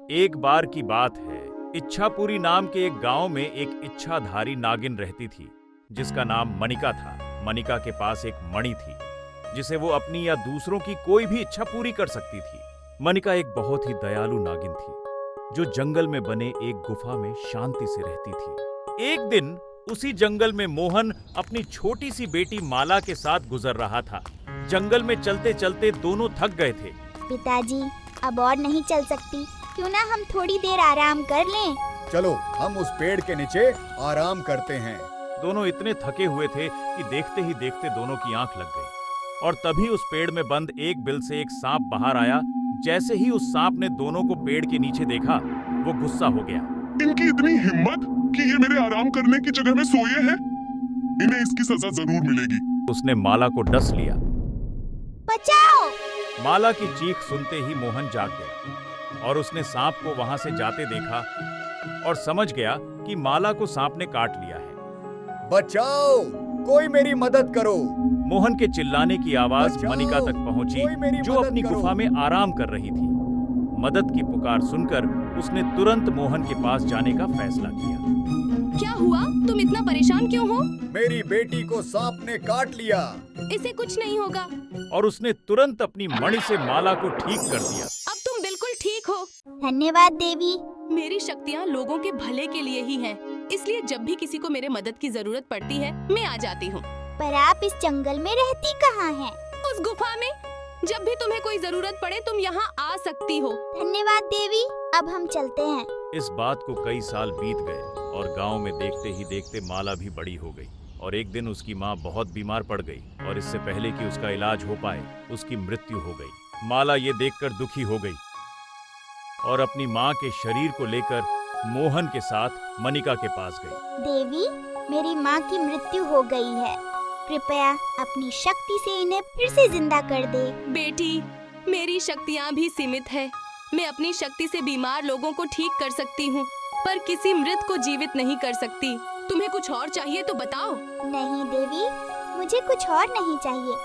एक बार की बात है, इच्छापुरी नाम के एक गांव में एक इच्छाधारी नागिन रहती थी, जिसका नाम मनिका था। मनिका के पास एक मणि थी, जिसे वो अपनी या दूसरों की कोई भी इच्छा पूरी कर सकती थी। मनिका एक बहुत ही दयालु नागिन थी, जो जंगल में बने एक गुफा में शांति से रहती थी। एक दिन उसी जंगल में मोहन अपनी छोटी सी बेटी माला के साथ गुजर रहा था। जंगल में चलते चलते दोनों थक गए थे। पिताजी, अब और नहीं चल सकती, क्यों ना हम थोड़ी देर आराम कर लें? चलो हम उस पेड़ के नीचे आराम करते हैं। दोनों इतने थके हुए थे कि देखते ही देखते दोनों की आंख लग गई। और तभी उस पेड़ में बंद एक बिल से एक सांप बाहर आया। जैसे ही उस सांप ने दोनों को पेड़ के नीचे देखा, वो गुस्सा हो गया। इनकी इतनी हिम्मत कि ये मेरे आराम करने की जगह में सोए हैं। इन्हें इसकी सजा जरूर मिलेगी। उसने माला को डस लिया। बचाओ! माला की चीख सुनते ही मोहन जाग गया और उसने सांप को वहां से जाते देखा और समझ गया कि माला को सांप ने काट लिया है। बचाओ! कोई मेरी मदद करो! मोहन के चिल्लाने की आवाज बचाओ! मनिका तक पहुंची, कोई मेरी जो मदद अपनी करो! गुफा में आराम कर रही थी। मदद की पुकार सुनकर उसने तुरंत मोहन के पास जाने का फैसला किया। क्या हुआ? तुम इतना परेशान क्यों हो? मेरी बेटी को सांप ने काट लिया। इसे कुछ नहीं होगा। और उसने तुरंत अपनी मणि से माला को ठीक कर दिया। अब तुम बिल्कुल ठीक हो। धन्यवाद देवी। मेरी शक्तियाँ लोगों के भले के लिए ही हैं, इसलिए जब भी किसी को मेरे मदद की जरूरत पड़ती है, मैं आ जाती हूँ। पर आप इस जंगल में रहती कहाँ हैं? उस गुफा में। जब भी तुम्हें कोई जरूरत पड़े तुम यहाँ आ सकती हो। धन्यवाद देवी, अब हम चलते हैं। इस बात को कई साल बीत गए और गांव में देखते ही देखते माला भी बड़ी हो गई। और एक दिन उसकी माँ बहुत बीमार पड़ गई और इससे पहले कि उसका इलाज हो पाए, उसकी मृत्यु हो गई। माला ये देखकर दुखी हो गई और अपनी माँ के शरीर को लेकर मोहन के साथ मनिका के पास गई। देवी, मेरी माँ की मृत्यु हो गई है, कृपया अपनी शक्ति से इन्हें फिर से जिंदा कर दे। बेटी, मेरी शक्तियाँ भी सीमित है। मैं अपनी शक्ति से बीमार लोगों को ठीक कर सकती हूँ, पर किसी मृत को जीवित नहीं कर सकती। तुम्हें कुछ और चाहिए तो बताओ। नहीं देवी, मुझे कुछ और नहीं चाहिए।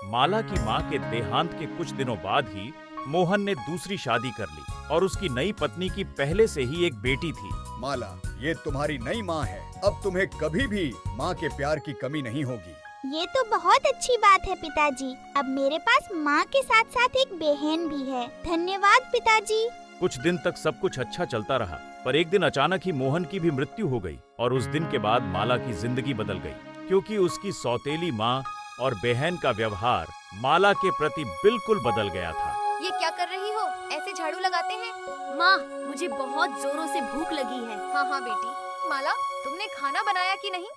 माला की माँ के देहांत के कुछ दिनों बाद ही मोहन ने दूसरी शादी कर ली और उसकी नई पत्नी की पहले से ही एक बेटी थी। माला, ये तुम्हारी नई माँ है। अब तुम्हें कभी भी माँ के प्यार की कमी नहीं होगी। ये तो बहुत अच्छी बात है पिताजी। अब मेरे पास माँ के साथ साथ एक बहन भी है। धन्यवाद पिताजी। कुछ दिन तक सब कुछ अच्छा चलता रहा, पर एक दिन अचानक ही मोहन की भी मृत्यु हो गई। और उस दिन के बाद माला की जिंदगी बदल गई, क्योंकि उसकी सौतेली माँ और बहन का व्यवहार माला के प्रति बिल्कुल बदल गया था। ये क्या कर रही हो? ऐसे झाड़ू लगाते हैं? माँ, मुझे बहुत जोरों से भूख लगी है। हाँ बेटी। माला, तुमने खाना बनाया कि नहीं?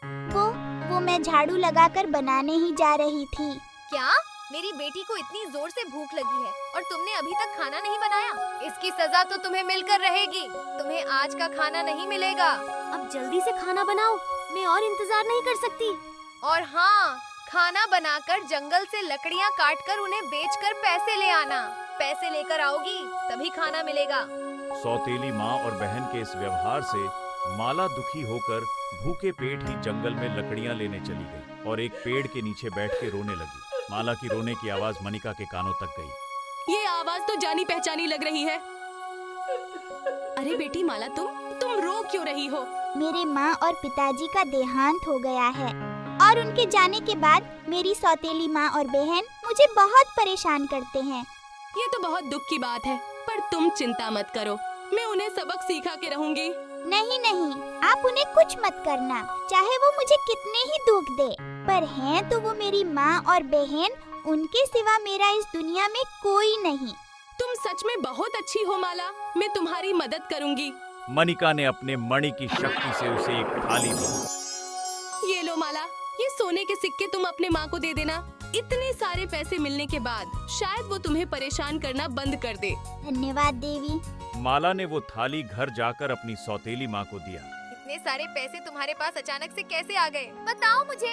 वो मैं झाड़ू लगाकर बनाने ही जा रही थी। क्या? मेरी बेटी को इतनी जोर से भूख लगी है और तुमने अभी तक खाना नहीं बनाया? इसकी सजा तो तुम्हें मिलकर रहेगी। तुम्हें आज का खाना नहीं मिलेगा। अब जल्दी से खाना बनाओ, मैं और इंतजार नहीं कर सकती। और हाँ, खाना बनाकर जंगल से लकड़ियाँ काटकर उन्हें बेचकर पैसे ले आना। पैसे लेकर आओगी तभी खाना मिलेगा। सौतेली माँ और बहन के इस व्यवहार से माला दुखी होकर भूखे पेट ही जंगल में लकड़ियाँ लेने चली गई और एक पेड़ के नीचे बैठ के रोने लगी। माला की रोने की आवाज मनिका के कानों तक गई। ये आवाज तो जानी पहचानी लग रही है। अरे बेटी माला, तुम रो क्यों रही हो? मेरे माँ और पिताजी का देहांत हो गया है और उनके जाने के बाद मेरी सौतेली माँ और बहन मुझे बहुत परेशान करते हैं। ये तो बहुत दुख की बात है, पर तुम चिंता मत करो, मैं उन्हें सबक सिखा के रहूंगी। नहीं, आप उन्हें कुछ मत करना, चाहे वो मुझे कितने ही दुख दे। पर हैं तो वो मेरी माँ और बहन, उनके सिवा मेरा इस दुनिया में कोई नहीं। तुम सच में बहुत अच्छी हो माला, मैं तुम्हारी मदद करूंगी। मनिका ने अपने मणि की शक्ति से उसे एक थाली दी। ये लो माला, ये सोने के सिक्के तुम अपने माँ को दे देना। इतने सारे पैसे मिलने के बाद शायद वो तुम्हें परेशान करना बंद कर दे। धन्यवाद देवी। माला ने वो थाली घर जाकर अपनी सौतेली माँ को दिया। इतने सारे पैसे तुम्हारे पास अचानक से कैसे आ गए? बताओ मुझे।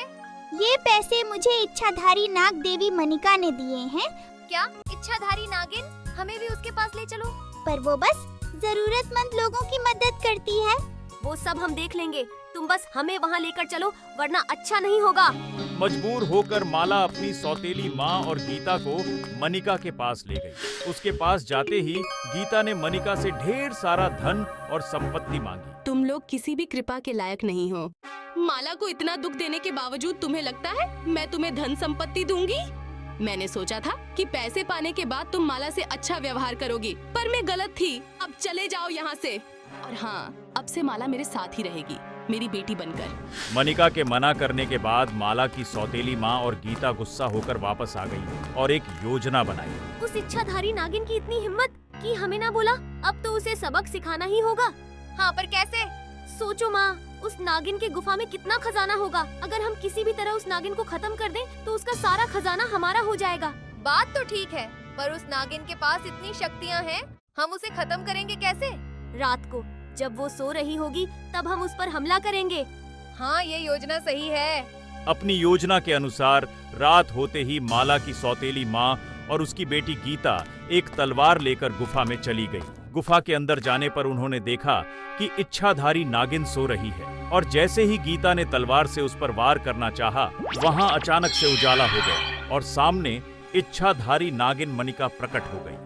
ये पैसे मुझे इच्छाधारी नाग देवी मनिका ने दिए हैं। क्या? इच्छाधारी नागिन? हमें भी उसके पास ले चलो। पर वो बस जरूरतमंद लोगों की मदद करती है। वो सब हम देख लेंगे, तुम तुम बस हमें वहाँ लेकर चलो, वरना अच्छा नहीं होगा। मजबूर होकर माला अपनी सौतेली माँ और गीता को मनिका के पास ले गई। उसके पास जाते ही गीता ने मनिका से ढेर सारा धन और संपत्ति मांगी। तुम लोग किसी भी कृपा के लायक नहीं हो। माला को इतना दुख देने के बावजूद तुम्हें लगता है मैं तुम्हें धन संपत्ति दूंगी? मैंने सोचा था कि पैसे पाने के बाद तुम माला से अच्छा व्यवहार करोगी, पर मैं गलत थी। अब चले जाओ यहाँ से। और हाँ, अब से माला मेरे साथ ही रहेगी, मेरी बेटी बनकर। मनिका के मना करने के बाद माला की सौतेली माँ और गीता गुस्सा होकर वापस आ गई और एक योजना बनाई। उस इच्छाधारी नागिन की इतनी हिम्मत कि हमें ना बोला। अब तो उसे सबक सिखाना ही होगा। हाँ, पर कैसे? सोचो माँ, उस नागिन के गुफा में कितना खजाना होगा। अगर हम किसी भी तरह उस नागिन को खत्म कर दें, तो उसका सारा खजाना हमारा हो जाएगा। बात तो ठीक है, पर उस नागिन के पास इतनी शक्तियाँ हैं, हम उसे खत्म करेंगे कैसे? रात को जब वो सो रही होगी, तब हम उस पर हमला करेंगे। हाँ, ये योजना सही है। अपनी योजना के अनुसार रात होते ही माला की सौतेली माँ और उसकी बेटी गीता एक तलवार लेकर गुफा में चली गई। गुफा के अंदर जाने पर उन्होंने देखा कि इच्छाधारी नागिन सो रही है, और जैसे ही गीता ने तलवार से उस पर वार करना चाहा, वहां अचानक से उजाला हो गया और सामने इच्छाधारी नागिन मनिका प्रकट हो गई।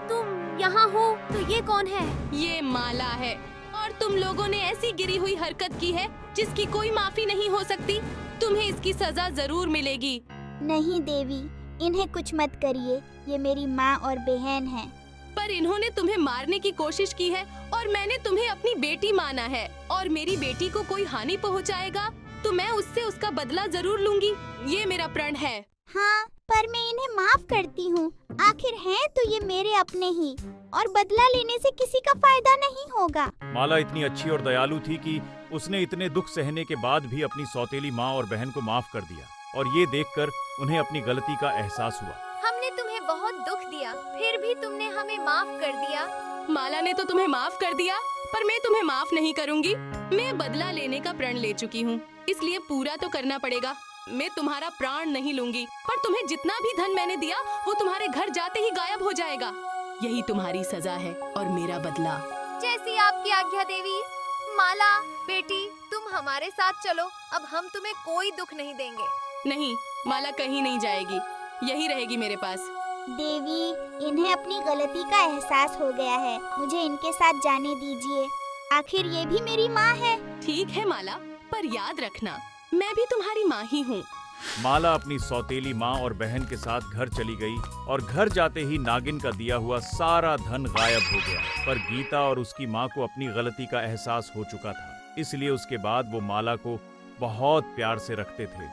तुम यहाँ हो तो ये कौन है? ये माला है, और तुम लोगों ने ऐसी गिरी हुई हरकत की है जिसकी कोई माफी नहीं हो सकती। तुम्हें इसकी सजा जरूर मिलेगी। नहीं देवी, इन्हें कुछ मत करिए, ये मेरी माँ और बहन है। पर इन्होंने तुम्हें मारने की कोशिश की है और मैंने तुम्हें अपनी बेटी माना है, और मेरी बेटी को कोई हानि पहुंचाएगा तो मैं उससे उसका बदला जरूर लूंगी। ये मेरा प्रण है। हाँ, पर मैं इन्हें माफ करती हूँ। आखिर हैं तो ये मेरे अपने ही, और बदला लेने से किसी का फायदा नहीं होगा। माला इतनी अच्छी और दयालु थी कि उसने इतने दुख सहने के बाद भी अपनी सौतेली माँ और बहन को माफ कर दिया, और ये देखकर उन्हें अपनी गलती का एहसास हुआ। हमने तुम्हें बहुत दुख दिया, फिर भी तुमने हमें माफ कर दिया। माला ने तो तुम्हें माफ कर दिया, पर मैं तुम्हें माफ नहीं करूंगी। मैं बदला लेने का प्रण ले चुकी हूँ, इसलिए पूरा तो करना पड़ेगा। मैं तुम्हारा प्राण नहीं लूंगी, पर तुम्हें जितना भी धन मैंने दिया वो तुम्हारे घर जाते ही गायब हो जाएगा। यही तुम्हारी सजा है और मेरा बदला। जैसी आपकी आज्ञा देवी। माला बेटी, तुम हमारे साथ चलो, अब हम तुम्हें कोई दुख नहीं देंगे। नहीं, माला कहीं नहीं जाएगी, यही रहेगी मेरे पास। देवी, इन्हें अपनी गलती का एहसास हो गया है, मुझे इनके साथ जाने दीजिए। आखिर ये भी मेरी माँ है। ठीक है माला, पर याद रखना मैं भी तुम्हारी माँ ही हूँ। माला अपनी सौतेली माँ और बहन के साथ घर चली गई, और घर जाते ही नागिन का दिया हुआ सारा धन गायब हो गया। पर गीता और उसकी माँ को अपनी गलती का एहसास हो चुका था, इसलिए उसके बाद वो माला को बहुत प्यार से रखते थे।